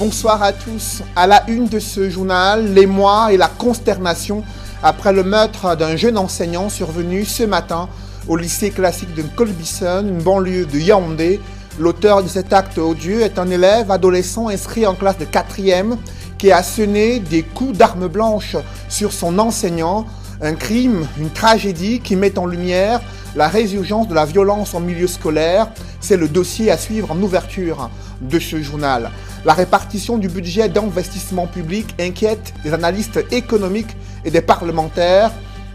Bonsoir à tous. À la une de ce journal, l'émoi et la consternation après le meurtre d'un jeune enseignant survenu ce matin au lycée classique de Colbison, une banlieue de Yaoundé. L'auteur de cet acte odieux est un élève adolescent inscrit en classe de 4e qui a asséné des coups d'armes blanches sur son enseignant. Un crime, une tragédie qui met en lumière la résurgence de la violence en milieu scolaire. C'est le dossier à suivre en ouverture de ce journal. La répartition du budget d'investissement public inquiète des analystes économiques et des parlementaires.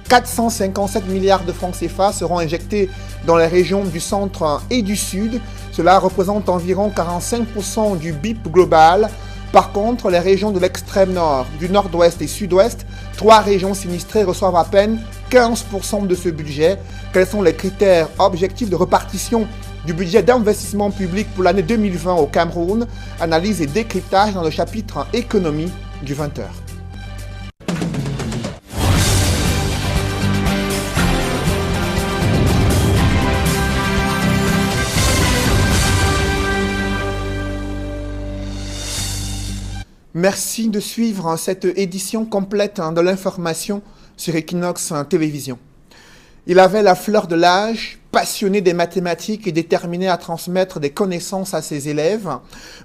457 milliards de francs CFA seront injectés dans les régions du centre et du sud. Cela représente environ 45% du BIP global. Par contre, les régions de l'extrême nord, du nord-ouest et sud-ouest, 3 régions sinistrées reçoivent à peine 15% de ce budget. Quels sont les critères objectifs de répartition du budget d'investissement public pour l'année 2020 au Cameroun? Analyse et décryptage dans le chapitre économie du 20h. Merci de suivre cette édition complète de l'information sur Equinox Télévision. Il avait la fleur de l'âge, passionné des mathématiques et déterminé à transmettre des connaissances à ses élèves.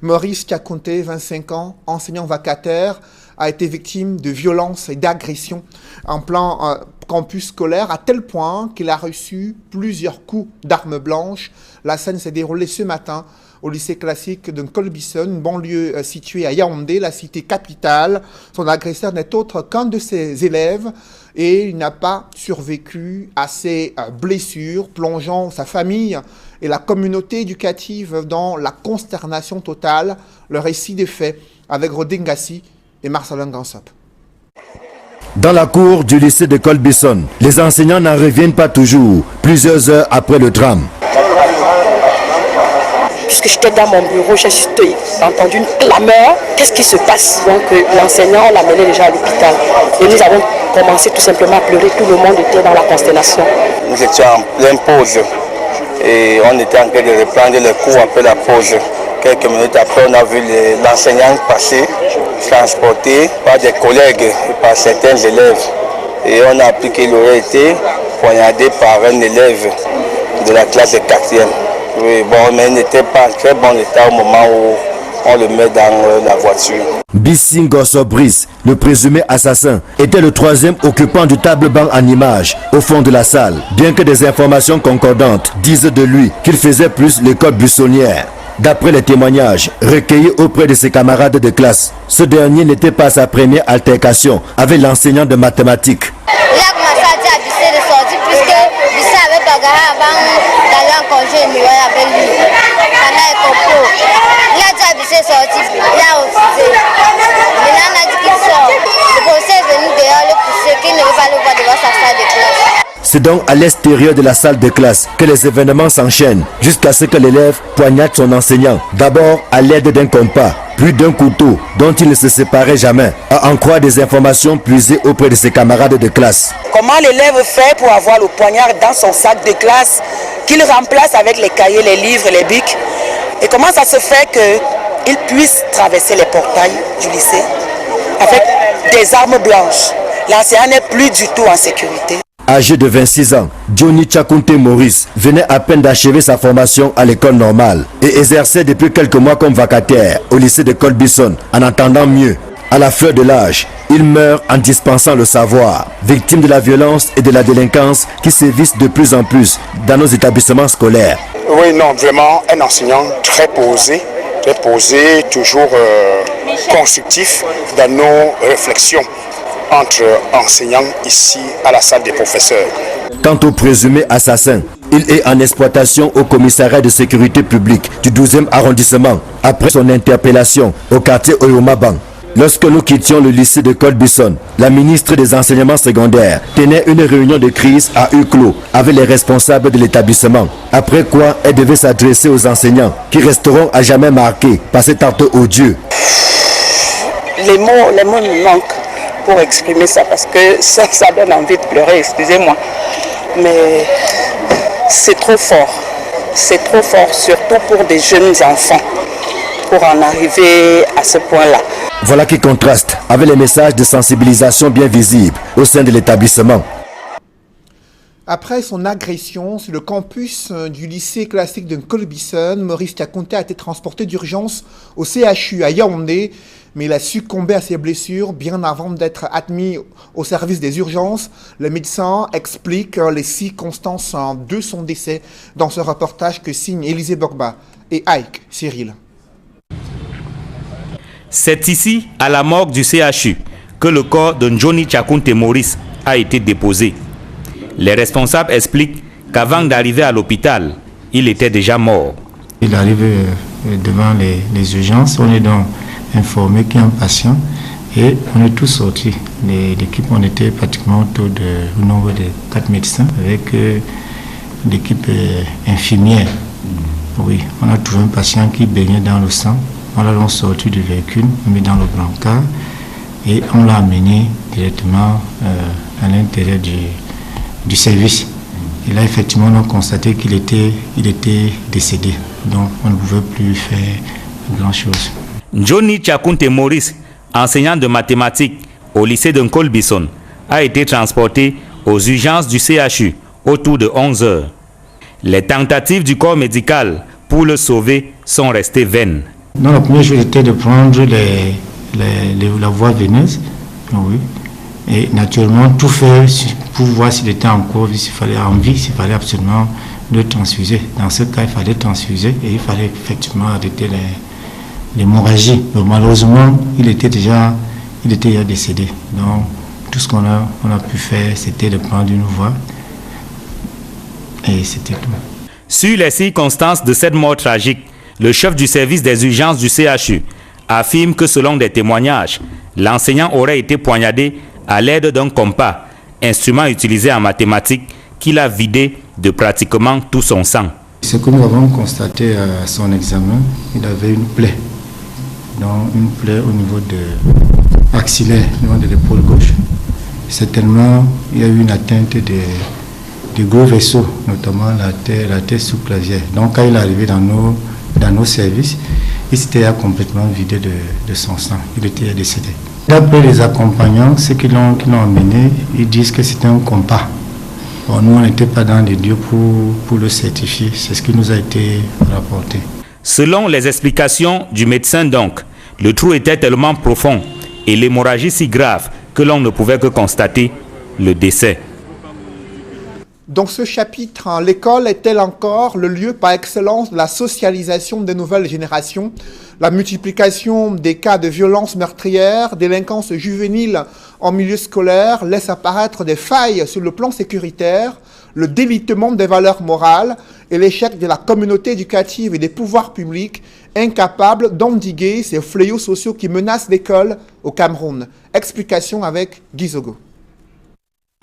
Maurice Kakunte, 25 ans, enseignant vacataire, a été victime de violences et d'agressions en plein campus scolaire, à tel point qu'il a reçu plusieurs coups d'armes blanches. La scène s'est déroulée ce matin au lycée classique de Colbison, une banlieue située à Yaoundé, la cité capitale. Son agresseur n'est autre qu'un de ses élèves et il n'a pas survécu à ses blessures, plongeant sa famille et la communauté éducative dans la consternation totale. Le récit des faits avec Rodin Gassi et Marcelin Gansop. Dans la cour du lycée de Colbison, les enseignants n'en reviennent pas toujours, plusieurs heures après le drame. Puisque j'étais dans mon bureau, j'ai entendu une clameur. Qu'est-ce qui se passe? Donc l'enseignant l'a mené déjà à l'hôpital. Et nous avons commencé tout simplement à pleurer. Tout le monde était dans la constellation. Nous étions en pleine pause et on était en train de reprendre les cours après la pause. Quelques minutes après, on a vu l'enseignant passer, transporté par des collègues et par certains élèves. Et on a appris qu'il aurait été poignardé par un élève de la classe de 4e. Oui, bon, mais il n'était pas en très bon état au moment où on le met dans la voiture. Bissingo Sobris, le présumé assassin, était le 3e occupant du table-banc en image au fond de la salle. Bien que des informations concordantes disent de lui qu'il faisait plus l'école buissonnière. D'après les témoignages recueillis auprès de ses camarades de classe, ce dernier n'était pas sa première altercation avec l'enseignant de mathématiques. Il a commencé à dire à Bissé de sortir puisque Bissé avait bagarré avant d'aller en congé avec lui. Pendant les compos. Il a dit à Bissé de sortir, il a refusé. Maintenant on a dit qu'il sort. Le professeur est venu dehors le pousser, qu'il ne veut pas le voir devant sa salle de classe. C'est donc à l'extérieur de la salle de classe que les événements s'enchaînent jusqu'à ce que l'élève poignarde son enseignant. D'abord à l'aide d'un compas, puis d'un couteau dont il ne se séparait jamais, à en croire des informations puisées auprès de ses camarades de classe. Comment l'élève fait pour avoir le poignard dans son sac de classe qu'il remplace avec les cahiers, les livres, les bics? Et comment ça se fait qu'il puisse traverser les portails du lycée avec des armes blanches? L'enseignant n'est plus du tout en sécurité. Âgé de 26 ans, Johnny Chakunte Maurice venait à peine d'achever sa formation à l'école normale et exerçait depuis quelques mois comme vacataire au lycée de Colbison en attendant mieux. À la fleur de l'âge, il meurt en dispensant le savoir, victime de la violence et de la délinquance qui sévissent de plus en plus dans nos établissements scolaires. Oui, non, vraiment un enseignant très posé, toujours constructif dans nos réflexions entre enseignants ici à la salle des professeurs. Quant au présumé assassin, il est en exploitation au commissariat de sécurité publique du 12e arrondissement après son interpellation au quartier Oyomabang. Lorsque nous quittions le lycée de Colbison, la ministre des enseignements secondaires tenait une réunion de crise à huis clos avec les responsables de l'établissement. Après quoi, elle devait s'adresser aux enseignants qui resteront à jamais marqués par cet acte odieux. Les mots me manquent pour exprimer ça parce que ça donne envie de pleurer, excusez-moi. Mais c'est trop fort, surtout pour des jeunes enfants. pour en arriver à ce point-là. Voilà qui contraste avec les messages de sensibilisation bien visibles au sein de l'établissement. Après son agression sur le campus du lycée classique de Nkolbison, Maurice Diakounté a été transporté d'urgence au CHU à Yaoundé, mais il a succombé à ses blessures bien avant d'être admis au service des urgences. Le médecin explique les circonstances de son décès dans ce reportage que signent Élisée Bogba et Ike Cyril. C'est ici, à la morgue du CHU, que le corps de Johnny Diakounté Maurice a été déposé. Les responsables expliquent qu'avant d'arriver à l'hôpital, il était déjà mort. Il arrive devant les urgences, on est donc informé qu'il y a un patient et on est tous sortis. L'équipe, on était pratiquement autour au nombre de 4 médecins avec l'équipe infirmière. Oui, on a trouvé un patient qui baignait dans le sang. On l'a donc sorti du véhicule, mis dans le brancard et on l'a amené directement à l'intérieur du service. Et là, effectivement, on a constaté qu'il était décédé. Donc, on ne pouvait plus faire grand-chose. Johnny Diakounté Maurice, enseignant de mathématiques au lycée de Nkolbison, a été transporté aux urgences du CHU autour de 11 heures. Les tentatives du corps médical pour le sauver sont restées vaines. Non, la première chose était de prendre la voie veineuse. Oui. Et naturellement, tout faire pour voir s'il était encore en vie, s'il fallait absolument le transfuser. Dans ce cas, il fallait transfuser et il fallait effectivement arrêter l'hémorragie. Malheureusement, il était déjà décédé. Donc, tout ce qu'on a pu faire, c'était de prendre une voie et c'était tout. Sur les circonstances de cette mort tragique, le chef du service des urgences du CHU affirme que selon des témoignages, l'enseignant aurait été poignardé à l'aide d'un compas, instrument utilisé en mathématiques qu'il a vidé de pratiquement tout son sang. Ce que nous avons constaté à son examen, il avait une plaie. Donc une plaie au niveau de axillaire, au niveau de l'épaule gauche. Certainement, il y a eu une atteinte des gros vaisseaux, notamment la tête sous-clavière. Donc quand il est arrivé dans nos services, il s'était complètement vidé de son sang. Il était décédé. D'après les accompagnants, ceux qui l'ont amené, ils disent que c'était un compas. Bon, nous, on n'était pas dans les lieux pour le certifier. C'est ce qui nous a été rapporté. Selon les explications du médecin donc, le trou était tellement profond et l'hémorragie si grave que l'on ne pouvait que constater le décès. Dans ce chapitre, l'école est-elle encore le lieu par excellence de la socialisation des nouvelles générations? La multiplication des cas de violences meurtrières, délinquance juvénile en milieu scolaire laisse apparaître des failles sur le plan sécuritaire, le délitement des valeurs morales et l'échec de la communauté éducative et des pouvoirs publics incapables d'endiguer ces fléaux sociaux qui menacent l'école au Cameroun. Explication avec Guy Zogo.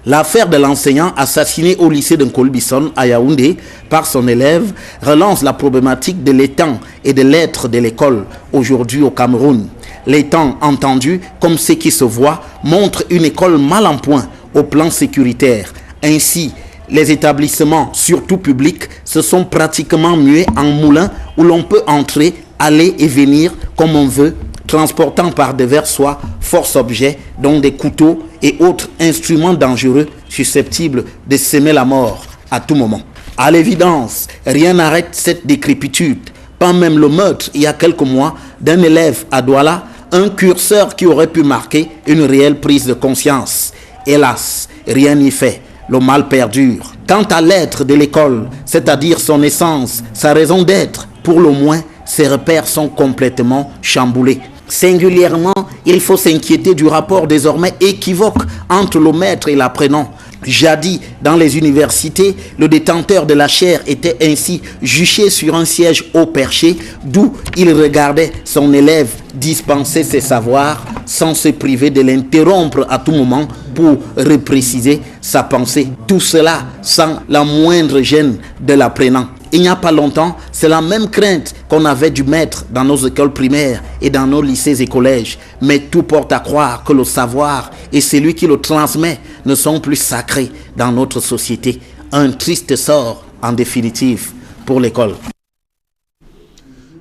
L'affaire de l'enseignant assassiné au lycée de Nkolbison à Yaoundé par son élève relance la problématique de l'étang et de l'être de l'école aujourd'hui au Cameroun. L'étang, entendu comme ce qui se voit, montre une école mal en point au plan sécuritaire. Ainsi, les établissements, surtout publics, se sont pratiquement mués en moulins où l'on peut entrer, aller et venir comme on veut, transportant par divers soies, force objets, dont des couteaux et autres instruments dangereux susceptibles de semer la mort à tout moment. À l'évidence, rien n'arrête cette décrépitude, pas même le meurtre il y a quelques mois d'un élève à Douala, un curseur qui aurait pu marquer une réelle prise de conscience. Hélas, rien n'y fait, le mal perdure. Quant à l'être de l'école, c'est-à-dire son essence, sa raison d'être, pour le moins, ses repères sont complètement chamboulés. Singulièrement, il faut s'inquiéter du rapport désormais équivoque entre le maître et l'apprenant. Jadis, dans les universités, le détenteur de la chaire était ainsi juché sur un siège haut perché, d'où il regardait son élève dispenser ses savoirs sans se priver de l'interrompre à tout moment pour repréciser sa pensée. Tout cela sans la moindre gêne de l'apprenant. Il n'y a pas longtemps, c'est la même crainte qu'on avait du maître dans nos écoles primaires et dans nos lycées et collèges. Mais tout porte à croire que le savoir et celui qui le transmet ne sont plus sacrés dans notre société. Un triste sort, en définitive, pour l'école.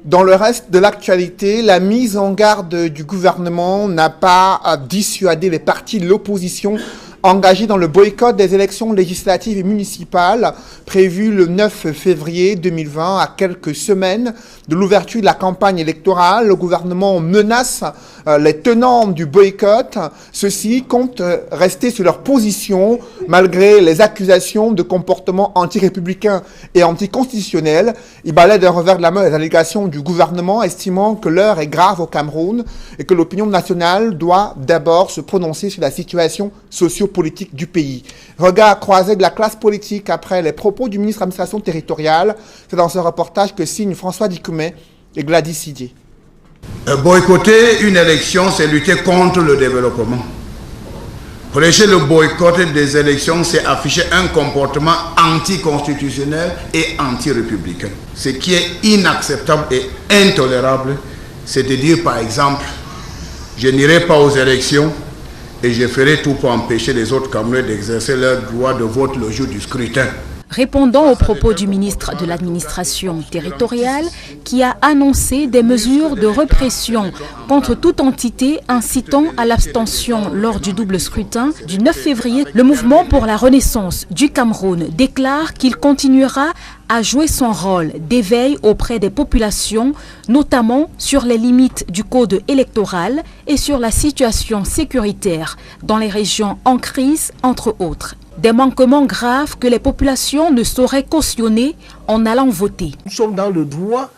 Dans le reste de l'actualité, la mise en garde du gouvernement n'a pas dissuadé les partis de l'opposition engagés dans le boycott des élections législatives et municipales prévues le 9 février 2020, à quelques semaines de l'ouverture de la campagne électorale. Le gouvernement menace les tenants du boycott. Ceux-ci comptent rester sur leur position malgré les accusations de comportements anti-républicains et anticonstitutionnels. Ils balayent d'un revers de la main les allégations du gouvernement, estimant que l'heure est grave au Cameroun et que l'opinion nationale doit d'abord se prononcer sur la situation socio-politique du pays. Regard croisé de la classe politique après les propos du ministre de l'administration territoriale. C'est dans ce reportage que signent François Dikoumé et Gladys Sidier. Boycotter une élection, c'est lutter contre le développement. Prêcher le boycott des élections, c'est afficher un comportement anticonstitutionnel et anti-républicain. Ce qui est inacceptable et intolérable, c'est de dire par exemple, je n'irai pas aux élections et je ferai tout pour empêcher les autres Camerounais d'exercer leur droit de vote le jour du scrutin. Répondant aux propos du ministre de l'administration territoriale qui a annoncé des mesures de répression contre toute entité incitant à l'abstention lors du double scrutin du 9 février, le mouvement pour la renaissance du Cameroun déclare qu'il continuera à jouer son rôle d'éveil auprès des populations, notamment sur les limites du code électoral et sur la situation sécuritaire dans les régions en crise, entre autres. Des manquements graves que les populations ne sauraient cautionner en allant voter. Nous sommes dans le droit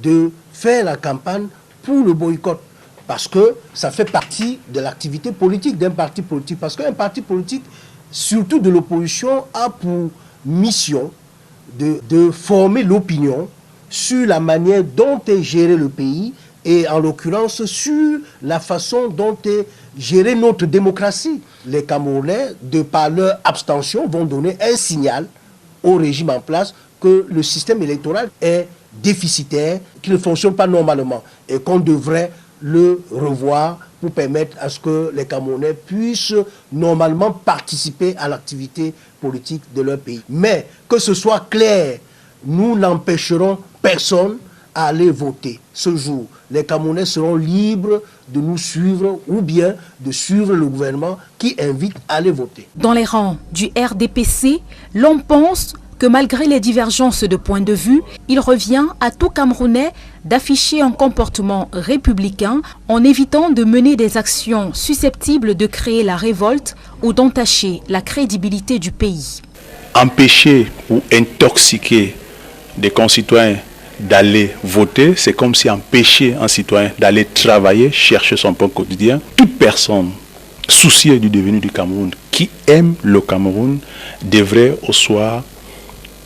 de faire la campagne pour le boycott parce que ça fait partie de l'activité politique d'un parti politique. Parce qu'un parti politique, surtout de l'opposition, a pour mission de former l'opinion sur la manière dont est géré le pays et en l'occurrence sur la façon dont est gérée notre démocratie. Les Camerounais, de par leur abstention, vont donner un signal au régime en place que le système électoral est déficitaire, qu'il ne fonctionne pas normalement et qu'on devrait le revoir pour permettre à ce que les Camerounais puissent normalement participer à l'activité politique de leur pays. Mais que ce soit clair, nous n'empêcherons personne à aller voter. Ce jour, les Camerounais seront libres de nous suivre ou bien de suivre le gouvernement qui invite à aller voter. Dans les rangs du RDPC, l'on pense que malgré les divergences de points de vue, il revient à tout Camerounais d'afficher un comportement républicain en évitant de mener des actions susceptibles de créer la révolte ou d'entacher la crédibilité du pays. Empêcher ou intoxiquer des concitoyens d'aller voter, c'est comme si empêcher un citoyen d'aller travailler, chercher son pain quotidien. Toute personne soucieuse du devenir du Cameroun, qui aime le Cameroun, devrait au soir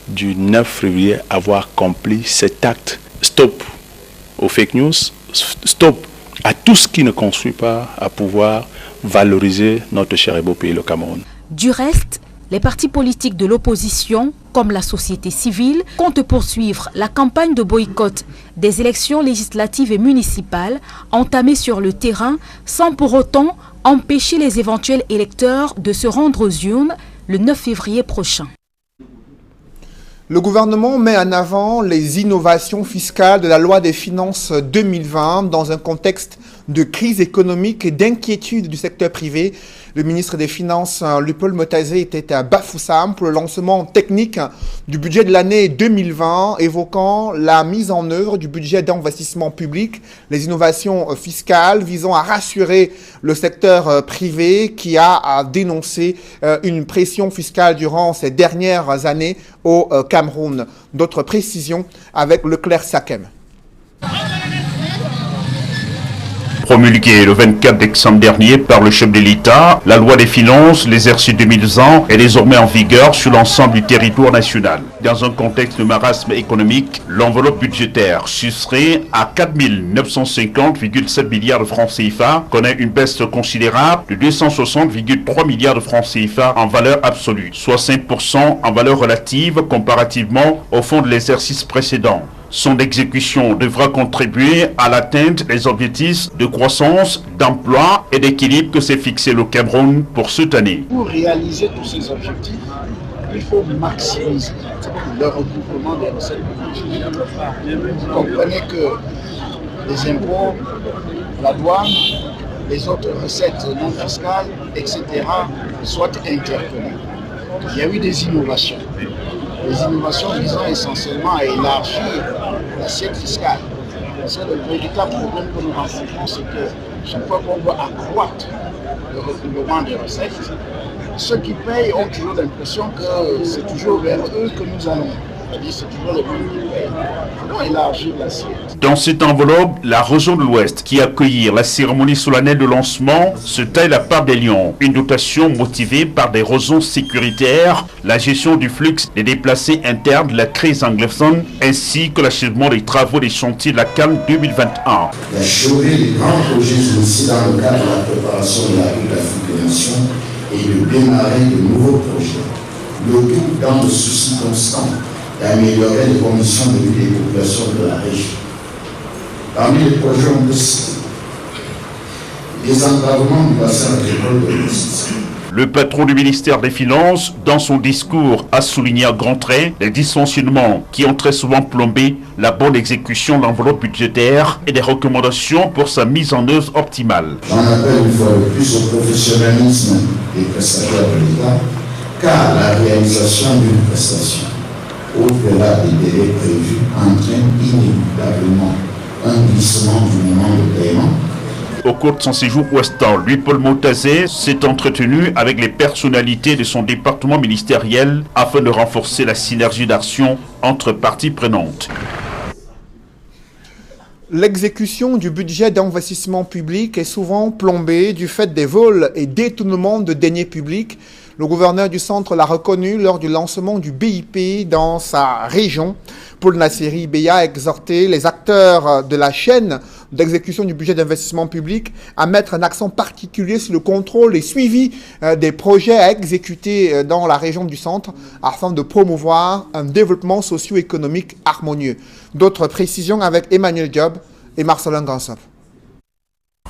du 9 février avoir accompli cet acte. Stop aux fake news, stop à tout ce qui ne construit pas à pouvoir valoriser notre cher et beau pays, le Cameroun. Du reste, les partis politiques de l'opposition, comme la société civile, comptent poursuivre la campagne de boycott des élections législatives et municipales entamées sur le terrain sans pour autant empêcher les éventuels électeurs de se rendre aux urnes le 9 février prochain. Le gouvernement met en avant les innovations fiscales de la loi des finances 2020 dans un contexte de crise économique et d'inquiétude du secteur privé. Le ministre des Finances, Lupoul Motazé, était à Bafoussam pour le lancement technique du budget de l'année 2020, évoquant la mise en œuvre du budget d'investissement public, les innovations fiscales visant à rassurer le secteur privé qui a dénoncé une pression fiscale durant ces dernières années au Cameroun. D'autres précisions avec Leclerc Sakem. Promulguée le 24 décembre dernier par le chef de l'État, la loi des finances, l'exercice 2020 est désormais en vigueur sur l'ensemble du territoire national. Dans un contexte de marasme économique, l'enveloppe budgétaire chiffrée à 4 950,7 milliards de francs CFA connaît une baisse considérable de 260,3 milliards de francs CFA en valeur absolue, soit 5% en valeur relative comparativement au fond de l'exercice précédent. Son exécution devra contribuer à l'atteinte des objectifs de croissance, d'emploi et d'équilibre que s'est fixé le Cameroun pour cette année. Pour réaliser tous ces objectifs, il faut maximiser le regroupement des recettes publiques. Vous comprenez que les impôts, la douane, les autres recettes non fiscales, etc., soient interpellées. Il y a eu des innovations. Les innovations visant essentiellement à élargir l'assiette fiscale. C'est le véritable problème que nous rencontrons, c'est que chaque fois qu'on veut accroître le regroupement des recettes, ceux qui payent ont toujours l'impression que c'est toujours vers eux que nous allons. C'est toujours les mêmes qui payent. Il faut élargir l'assiette. Dans cette enveloppe, la région de l'Ouest, qui accueillit la cérémonie solennelle de lancement, se taille la part des lions. Une dotation motivée par des raisons sécuritaires, la gestion du flux des déplacés internes de la crise anglophone, ainsi que l'achèvement des travaux des chantiers de la CAN 2021. D'achever les grands projets initiés dans le cadre de la préparation de la Ligue d'Afrique des Nations et de démarrer de nouveaux projets. Le tout dans le souci constant d'améliorer les conditions de vie des populations de la région. Parmi les projets, on peut citer les encadrements du bassin agricole de l'Ouest. Le patron du ministère des Finances, dans son discours, a souligné à grands traits les dysfonctionnements qui ont très souvent plombé la bonne exécution de l'enveloppe budgétaire et des recommandations pour sa mise en œuvre optimale. J'en appelle une fois de plus au professionnalisme des prestataires de l'État, car la réalisation d'une prestation au-delà des délais prévus entraîne inévitablement un glissement du moment de paiement. Au cours de son séjour ouestant, Louis-Paul Motazé s'est entretenu avec les personnalités de son département ministériel afin de renforcer la synergie d'action entre parties prenantes. L'exécution du budget d'investissement public est souvent plombée du fait des vols et détournements de deniers publics. Le gouverneur du centre l'a reconnu lors du lancement du BIP dans sa région. Paul Nasseri Beya a exhorté les acteurs de la chaîne d'exécution du budget d'investissement public à mettre un accent particulier sur le contrôle et suivi des projets à exécuter dans la région du centre afin de promouvoir un développement socio-économique harmonieux. D'autres précisions avec Emmanuel Job et Marcelin Gansop.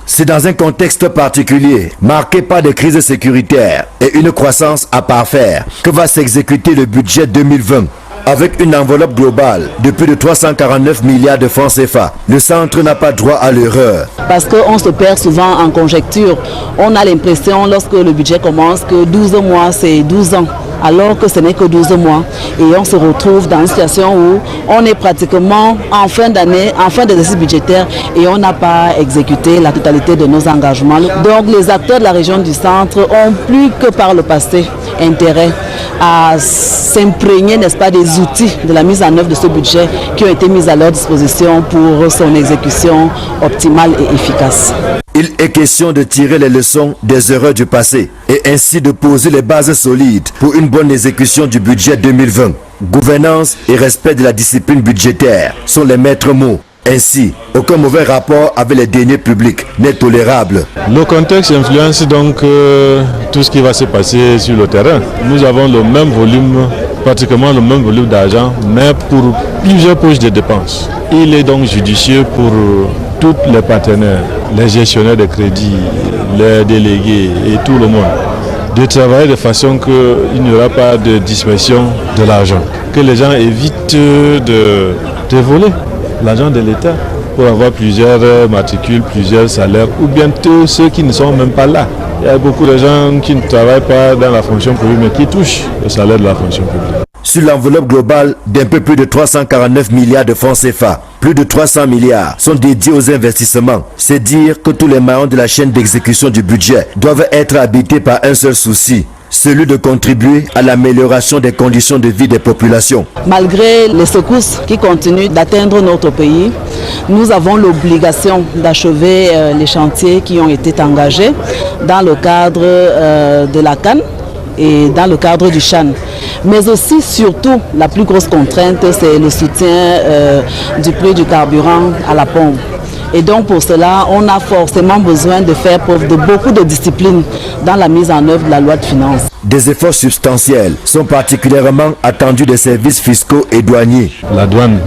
C'est dans un contexte particulier, marqué par des crises sécuritaires et une croissance à parfaire, que va s'exécuter le budget 2020. Avec une enveloppe globale de plus de 349 milliards de francs CFA, le centre n'a pas droit à l'erreur. Parce qu'on se perd souvent en conjecture. On a l'impression, lorsque le budget commence, que 12 mois, c'est 12 ans. Alors que ce n'est que 12 mois. Et on se retrouve dans une situation où on est pratiquement en fin d'année, en fin d'exercice budgétaire, et on n'a pas exécuté la totalité de nos engagements. Donc les acteurs de la région du centre ont plus que par le passé intérêt à s'imprégner, n'est-ce pas, des outils de la mise en œuvre de ce budget qui ont été mis à leur disposition pour son exécution optimale et efficace. Il est question de tirer les leçons des erreurs du passé et ainsi de poser les bases solides pour une bonne exécution du budget 2020. Gouvernance et respect de la discipline budgétaire sont les maîtres mots. Ainsi, aucun mauvais rapport avec les deniers publics n'est tolérable. Le contexte influence donc tout ce qui va se passer sur le terrain. Nous avons le même volume, pratiquement le même volume d'argent, mais pour plusieurs poches de dépenses. Il est donc judicieux pour tous les partenaires, les gestionnaires de crédit, les délégués et tout le monde, de travailler de façon qu'il n'y aura pas de dispersion de l'argent. Que les gens évitent de voler l'argent de l'État pour avoir plusieurs matricules, plusieurs salaires, ou bien tous ceux qui ne sont même pas là. Il y a beaucoup de gens qui ne travaillent pas dans la fonction publique, mais qui touchent le salaire de la fonction publique. Sur l'enveloppe globale d'un peu plus de 349 milliards de francs CFA, plus de 300 milliards sont dédiés aux investissements. C'est dire que tous les maillons de la chaîne d'exécution du budget doivent être habités par un seul souci, celui de contribuer à l'amélioration des conditions de vie des populations. Malgré les secousses qui continuent d'atteindre notre pays, nous avons l'obligation d'achever les chantiers qui ont été engagés dans le cadre de la CAN et dans le cadre du CHAN. Mais aussi, surtout, la plus grosse contrainte, c'est le soutien du prix du carburant à la pompe. Et donc pour cela, on a forcément besoin de faire preuve de beaucoup de discipline dans la mise en œuvre de la loi de finances. Des efforts substantiels sont particulièrement attendus des services fiscaux et douaniers. La douane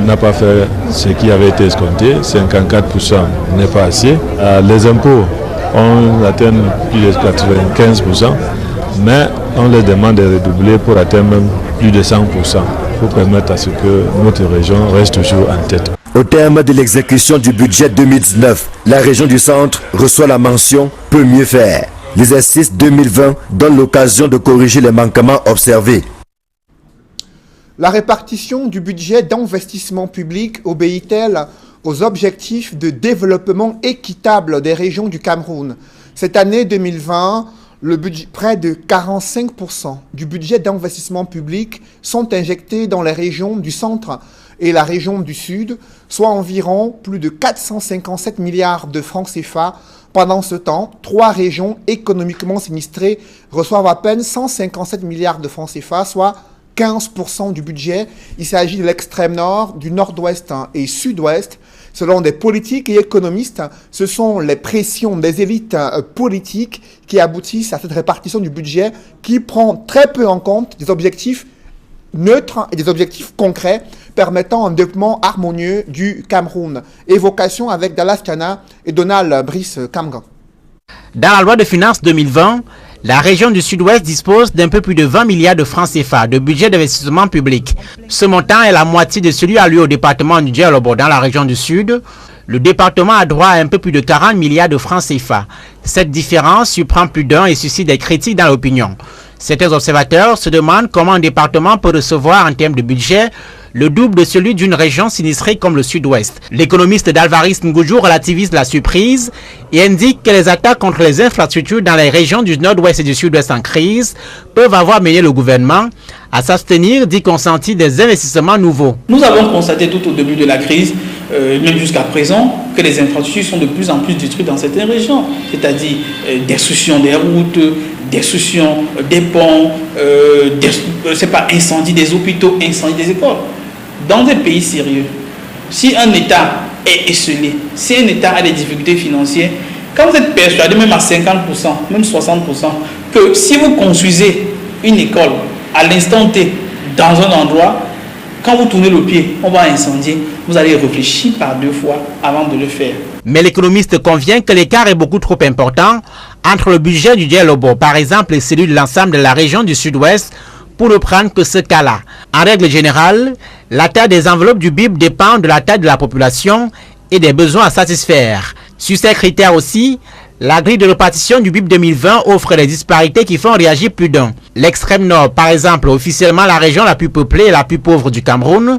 n'a pas fait ce qui avait été escompté, 54% n'est pas assez. Les impôts ont atteint plus de 95%. mais on les demande de redoubler pour atteindre même plus de 100% pour permettre à ce que notre région reste toujours en tête. Au terme de l'exécution du budget 2019, la région du Centre reçoit la mention « Peut mieux faire ». L'exercice 2020 donne l'occasion de corriger les manquements observés. La répartition du budget d'investissement public obéit-elle aux objectifs de développement équitable des régions du Cameroun? Cette année 2020, près de 45% du budget d'investissement public sont injectés dans les régions du centre et la région du sud, soit environ plus de 457 milliards de francs CFA. Pendant ce temps, 3 régions économiquement sinistrées reçoivent à peine 157 milliards de francs CFA, soit 15% du budget. Il s'agit de l'extrême nord, du nord-ouest et sud-ouest. Selon des politiques et économistes, ce sont les pressions des élites politiques qui aboutissent à cette répartition du budget qui prend très peu en compte des objectifs neutres et des objectifs concrets permettant un développement harmonieux du Cameroun. Évocation avec Dallas Kana et Donald Brice Kamgan. Dans la loi de finances 2020, la région du sud-ouest dispose d'un peu plus de 20 milliards de francs CFA de budget d'investissement public. Ce montant est la moitié de celui alloué au département du Djellabo dans la région du sud. Le département a droit à un peu plus de 40 milliards de francs CFA. Cette différence surprend plus d'un et suscite des critiques dans l'opinion. Certains observateurs se demandent comment un département peut recevoir en termes de budget le double de celui d'une région sinistrée comme le sud-ouest. L'économiste d'Alvaris Ngoujou relativise la surprise et indique que les attaques contre les infrastructures dans les régions du nord-ouest et du sud-ouest en crise peuvent avoir mené le gouvernement à s'abstenir d'y consentir des investissements nouveaux. Nous avons constaté tout au début de la crise, même jusqu'à présent, que les infrastructures sont de plus en plus détruites dans certaines régions, c'est-à-dire destruction des routes, destruction des ponts, incendie des hôpitaux, incendie des écoles. Dans des pays sérieux, si un État est esselé, si un État a des difficultés financières, quand vous êtes persuadé, même à 50%, même 60%, que si vous construisez une école à l'instant T dans un endroit, quand vous tournez le pied, on va incendier, vous allez réfléchir par 2 fois avant de le faire. Mais l'économiste convient que l'écart est beaucoup trop important entre le budget du Djellabo, par exemple, et celui de l'ensemble de la région du sud-ouest, pour ne prendre que ce cas-là. En règle générale, la taille des enveloppes du BIP dépend de la taille de la population et des besoins à satisfaire. Sur ces critères aussi, la grille de répartition du BIP 2020 offre des disparités qui font réagir plus d'un. L'extrême nord, par exemple, officiellement la région la plus peuplée et la plus pauvre du Cameroun,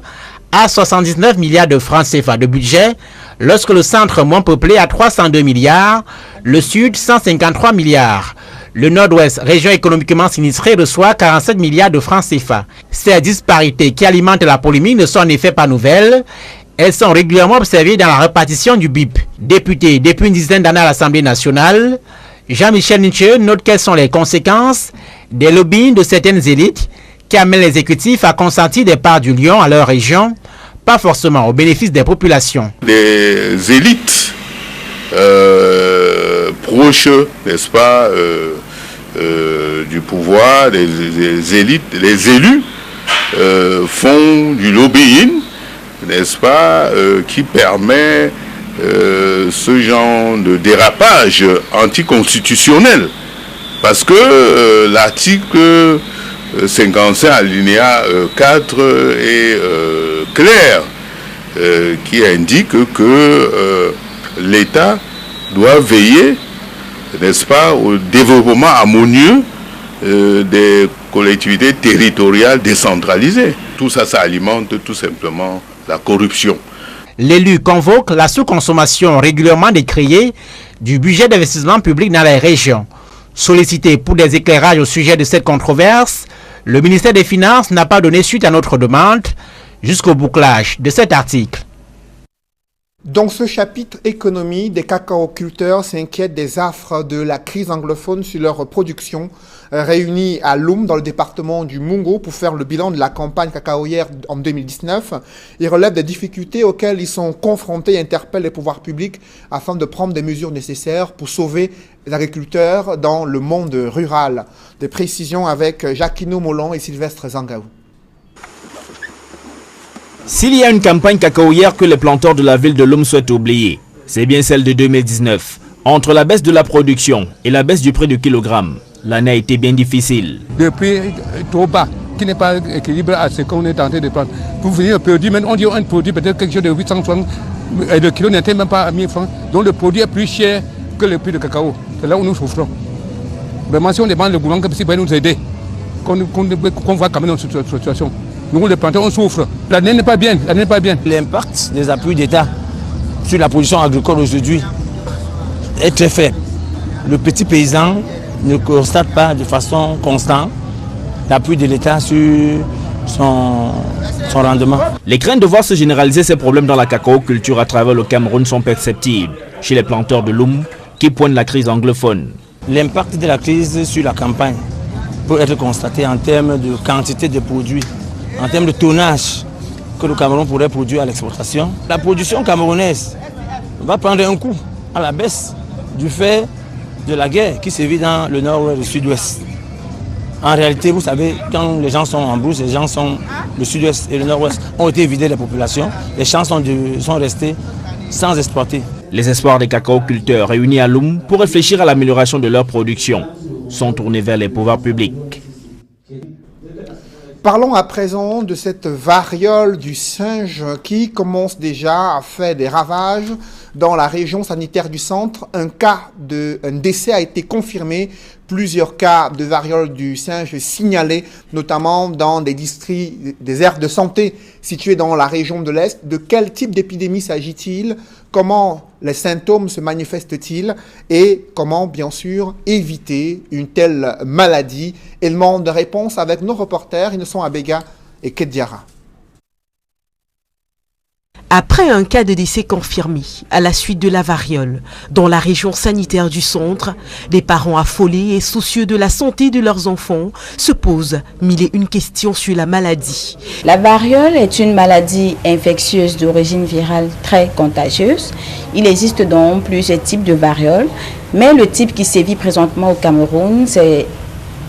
a 79 milliards de francs CFA de budget, lorsque le centre moins peuplé a 302 milliards, le sud 153 milliards. Le nord-ouest, région économiquement sinistrée, reçoit 47 milliards de francs CFA. Ces disparités qui alimentent la polémique ne sont en effet pas nouvelles. Elles sont régulièrement observées dans la répartition du BIP. Député depuis une dizaine d'années à l'Assemblée nationale, Jean-Michel Nietzsche note quelles sont les conséquences des lobbying de certaines élites qui amènent l'exécutif à consentir des parts du lion à leur région, pas forcément au bénéfice des populations. Des élites proches, n'est-ce pas, du pouvoir, les élites, les élus font du lobbying, n'est-ce pas, qui permet ce genre de dérapage anticonstitutionnel. Parce que l'article 55 alinéa 4 est clair, qui indique que l'État doit veiller, n'est-ce pas, au développement harmonieux des collectivités territoriales décentralisées. Tout ça, ça alimente tout simplement la corruption. L'élu convoque la sous-consommation régulièrement décriée du budget d'investissement public dans les régions. Sollicité pour des éclairages au sujet de cette controverse, le ministère des Finances n'a pas donné suite à notre demande jusqu'au bouclage de cet article. Dans ce chapitre économie, des cacaoculteurs s'inquiètent des affres de la crise anglophone sur leur production. Réunis à Loum, dans le département du Mungo, pour faire le bilan de la campagne cacaoyère en 2019, ils relèvent des difficultés auxquelles ils sont confrontés et interpellent les pouvoirs publics afin de prendre des mesures nécessaires pour sauver les agriculteurs dans le monde rural. Des précisions avec Jacquino Molon et Sylvestre Zangaou. S'il y a une campagne cacaoyère que les planteurs de la ville de Loum souhaitent oublier, c'est bien celle de 2019. Entre la baisse de la production et la baisse du prix du kilogramme, L'année a été bien difficile. Le prix trop bas, qui n'est pas équilibré à ce qu'on est en train de prendre. Pour venir un produit, même on dit un produit peut-être quelque chose de 800 francs, et le kilo n'était même pas à 1000 francs. Donc le produit est plus cher que le prix de cacao. C'est là où nous souffrons. Vraiment, si on demande le gouvernement qui peut nous aider, qu'on voit quand même dans cette situation. Nous, les planteurs, on souffre. L'année n'est pas bien. L'année n'est pas bien. L'impact des appuis d'État sur la production agricole aujourd'hui est très faible. Le petit paysan ne constate pas de façon constante l'appui de l'État sur son rendement. Les craintes de voir se généraliser ces problèmes dans la cacao-culture à travers le Cameroun sont perceptibles chez les planteurs de Loum qui pointent la crise anglophone. L'impact de la crise sur la campagne peut être constaté en termes de quantité de produits, en termes de tonnage que le Cameroun pourrait produire à l'exportation. La production camerounaise va prendre un coup à la baisse du fait de la guerre qui sévit dans le nord et le sud-ouest. En réalité, vous savez, quand les gens sont en brousse, les gens sont le sud-ouest et le nord-ouest ont été vidés des populations, les champs sont restés sans exploiter. Les espoirs des cacao-culteurs réunis à Loum pour réfléchir à l'amélioration de leur production sont tournés vers les pouvoirs publics. Parlons à présent de cette variole du singe qui commence déjà à faire des ravages dans la région sanitaire du centre. Un décès a été confirmé. Plusieurs cas de variole du singe signalés, notamment dans des districts, des aires de santé situées dans la région de l'Est. De quel type d'épidémie s'agit-il? Comment les symptômes se manifestent-ils? Et comment, bien sûr, éviter une telle maladie? Élément de réponse avec nos reporters, Innocent Abega et Kediara. Après un cas de décès confirmé à la suite de la variole dans la région sanitaire du centre, les parents affolés et soucieux de la santé de leurs enfants se posent mille et une questions sur la maladie. La variole est une maladie infectieuse d'origine virale très contagieuse. Il existe donc plusieurs types de variole, mais le type qui sévit présentement au Cameroun, c'est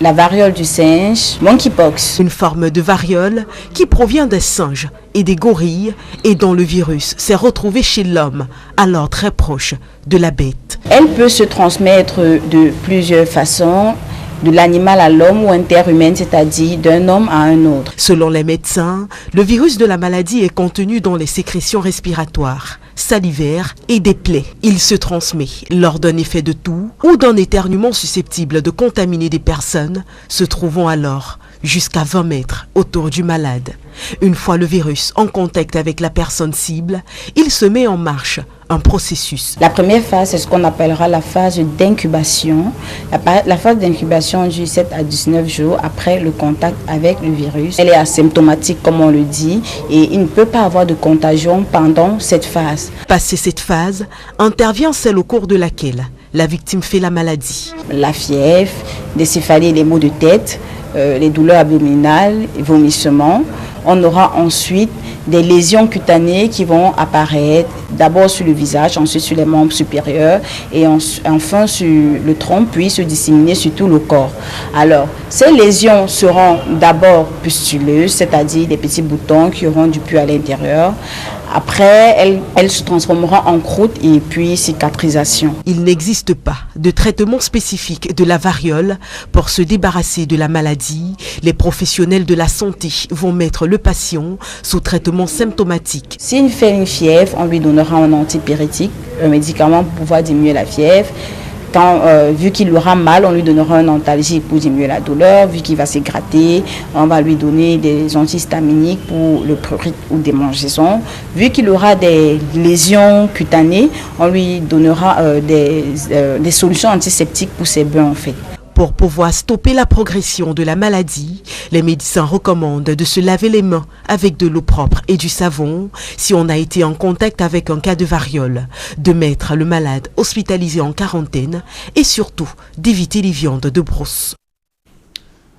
la variole du singe, monkeypox. Une forme de variole qui provient des singes et des gorilles et dont le virus s'est retrouvé chez l'homme, alors très proche de la bête. Elle peut se transmettre de plusieurs façons, de l'animal à l'homme ou interhumaine, c'est-à-dire d'un homme à un autre. Selon les médecins, le virus de la maladie est contenu dans les sécrétions respiratoires, salivaires et des plaies. Il se transmet lors d'un effet de toux ou d'un éternuement susceptible de contaminer des personnes se trouvant alors jusqu'à 20 mètres autour du malade. Une fois le virus en contact avec la personne cible, il se met en marche un processus. La première phase, c'est ce qu'on appellera la phase d'incubation. La phase d'incubation dure 7 à 19 jours après le contact avec le virus. Elle est asymptomatique, comme on le dit, et il ne peut pas avoir de contagion pendant cette phase. Passé cette phase, intervient celle au cours de laquelle la victime fait la maladie. La fièvre, des céphalées et les maux de tête, les douleurs abdominales, les vomissements. On aura ensuite des lésions cutanées qui vont apparaître d'abord sur le visage, ensuite sur les membres supérieurs et enfin sur le tronc, puis se disséminer sur tout le corps. Alors, ces lésions seront d'abord pustuleuses, c'est-à-dire des petits boutons qui auront du pus à l'intérieur. Après, elles se transformeront en croûte et puis cicatrisation. Il n'existe pas de traitement spécifique de la variole. Pour se débarrasser de la maladie, les professionnels de la santé vont mettre le patient sous traitement symptomatique. S'il fait une fièvre, on lui donnera un antipyrétique, un médicament pour pouvoir diminuer la fièvre. Vu qu'il aura mal, on lui donnera un antalgique pour diminuer la douleur. Vu qu'il va se gratter, on va lui donner des antihistaminiques pour le prurite ou des démangeaisons. Vu qu'il aura des lésions cutanées, on lui donnera des solutions antiseptiques pour ses bains en fait. Pour pouvoir stopper la progression de la maladie, les médecins recommandent de se laver les mains avec de l'eau propre et du savon si on a été en contact avec un cas de variole, de mettre le malade hospitalisé en quarantaine et surtout d'éviter les viandes de brousse.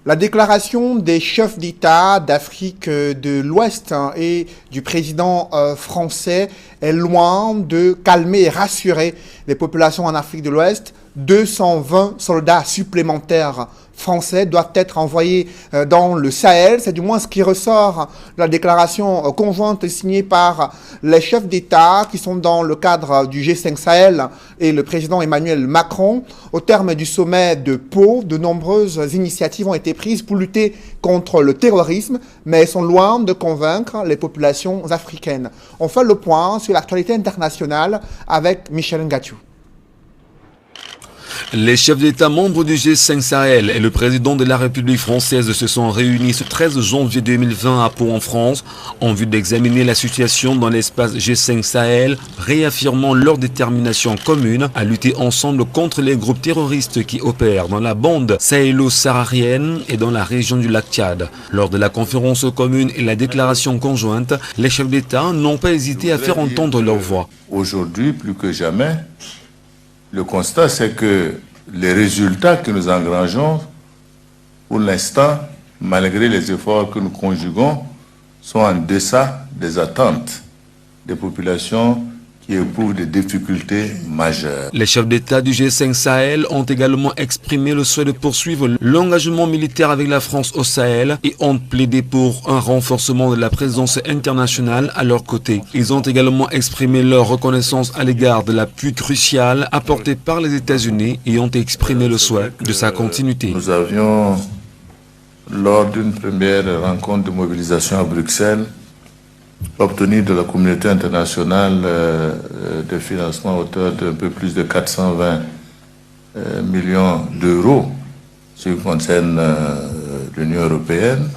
La déclaration des chefs d'État d'Afrique de l'Ouest et du président français est loin de calmer et rassurer les populations en Afrique de l'Ouest. 220 soldats supplémentaires français doivent être envoyés dans le Sahel. C'est du moins ce qui ressort de la déclaration conjointe signée par les chefs d'État qui sont dans le cadre du G5 Sahel et le président Emmanuel Macron. Au terme du sommet de Pau, de nombreuses initiatives ont été prises pour lutter contre le terrorisme, mais elles sont loin de convaincre les populations africaines. On fait le point sur l'actualité internationale avec Michel Ngatiou. Les chefs d'État membres du G5 Sahel et le président de la République française se sont réunis ce 13 janvier 2020 à Pau en France en vue d'examiner la situation dans l'espace G5 Sahel, réaffirmant leur détermination commune à lutter ensemble contre les groupes terroristes qui opèrent dans la bande sahélo-saharienne et dans la région du lac Tchad. Lors de la conférence commune et la déclaration conjointe, les chefs d'État n'ont pas hésité à faire entendre leur voix. Aujourd'hui, plus que jamais, le constat, c'est que les résultats que nous engrangeons, pour l'instant, malgré les efforts que nous conjuguons, sont en deçà des attentes des populations qui éprouvent des difficultés majeures. Les chefs d'État du G5 Sahel ont également exprimé le souhait de poursuivre l'engagement militaire avec la France au Sahel et ont plaidé pour un renforcement de la présence internationale à leur côté. Ils ont également exprimé leur reconnaissance à l'égard de l'appui crucial apporté par les États-Unis et ont exprimé le souhait de sa continuité. Nous avions, lors d'une première rencontre de mobilisation à Bruxelles, obtenu de la communauté internationale de financement à hauteur d'un peu plus de 420 millions d'euros, ce qui concerne l'Union européenne,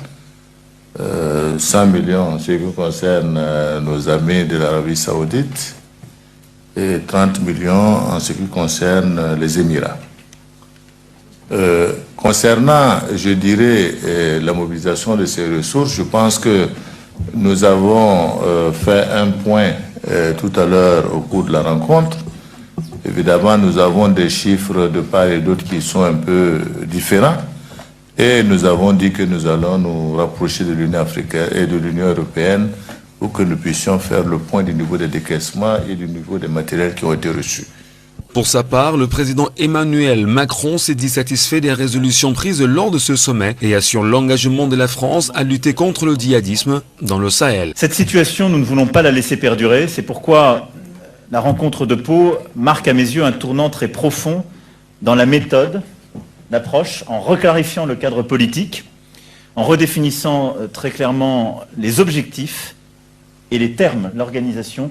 100 millions en ce qui concerne nos amis de l'Arabie saoudite et 30 millions en ce qui concerne les Émirats. Concernant, je dirais, la mobilisation de ces ressources, je pense que nous avons fait un point tout à l'heure au cours de la rencontre. Évidemment, nous avons des chiffres de part et d'autre qui sont un peu différents. Et nous avons dit que nous allons nous rapprocher de l'Union africaine et de l'Union européenne pour que nous puissions faire le point du niveau des décaissements et du niveau des matériels qui ont été reçus. Pour sa part, le président Emmanuel Macron s'est dit satisfait des résolutions prises lors de ce sommet et assure l'engagement de la France à lutter contre le djihadisme dans le Sahel. Cette situation, nous ne voulons pas la laisser perdurer. C'est pourquoi la rencontre de Pau marque à mes yeux un tournant très profond dans la méthode d'approche, en reclarifiant le cadre politique, en redéfinissant très clairement les objectifs et les termes, l'organisation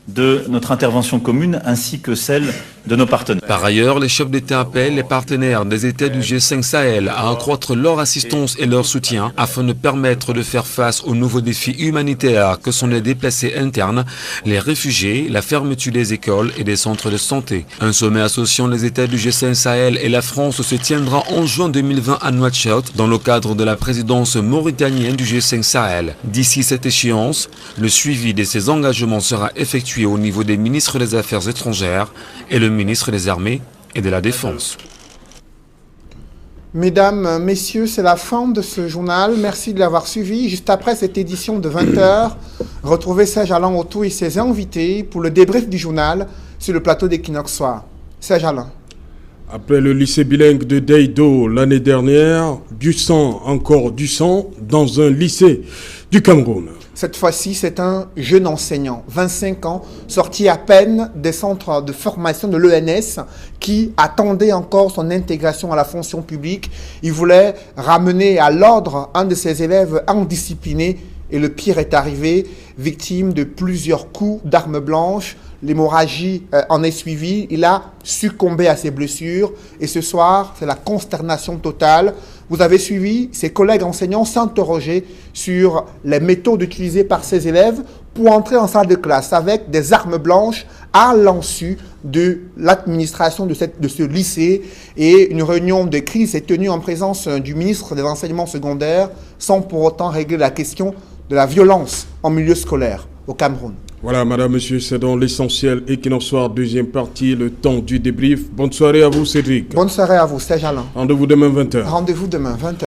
de notre intervention commune ainsi que celle de nos partenaires. Par ailleurs, les chefs d'État appellent les partenaires des États du G5 Sahel à accroître leur assistance et leur soutien afin de permettre de faire face aux nouveaux défis humanitaires que sont les déplacés internes, les réfugiés, la fermeture des écoles et des centres de santé. Un sommet associant les États du G5 Sahel et la France se tiendra en juin 2020 à Nouakchott dans le cadre de la présidence mauritanienne du G5 Sahel. D'ici cette échéance, le suivi de ces engagements sera effectué au niveau des ministres des Affaires étrangères et le ministre des Armées et de la Défense. Mesdames, Messieurs, c'est la fin de ce journal. Merci de l'avoir suivi. Juste après cette édition de 20h, retrouvez Serge Alain Autou et ses invités pour le débrief du journal sur le plateau d'Equinox Soir. Serge Alain. Après le lycée bilingue de Deido l'année dernière, du sang, encore du sang, dans un lycée du Cameroun. Cette fois-ci, c'est un jeune enseignant, 25 ans, sorti à peine des centres de formation de l'ENS, qui attendait encore son intégration à la fonction publique. Il voulait ramener à l'ordre un de ses élèves indisciplinés et le pire est arrivé, victime de plusieurs coups d'armes blanches. L'hémorragie en est suivie, il a succombé à ses blessures et ce soir, c'est la consternation totale. Vous avez suivi ses collègues enseignants s'interroger sur les méthodes utilisées par ses élèves pour entrer en salle de classe avec des armes blanches à l'insu de l'administration de ce lycée. Et une réunion de crise est tenue en présence du ministre des Enseignements secondaires sans pour autant régler la question de la violence en milieu scolaire au Cameroun. Voilà, madame, monsieur, c'est dans l'essentiel. Equinox Soir, deuxième partie, le temps du débrief. Bonne soirée à vous, Cédric. Bonne soirée à vous, Serge Alain. Rendez-vous demain 20h. Rendez-vous demain 20h.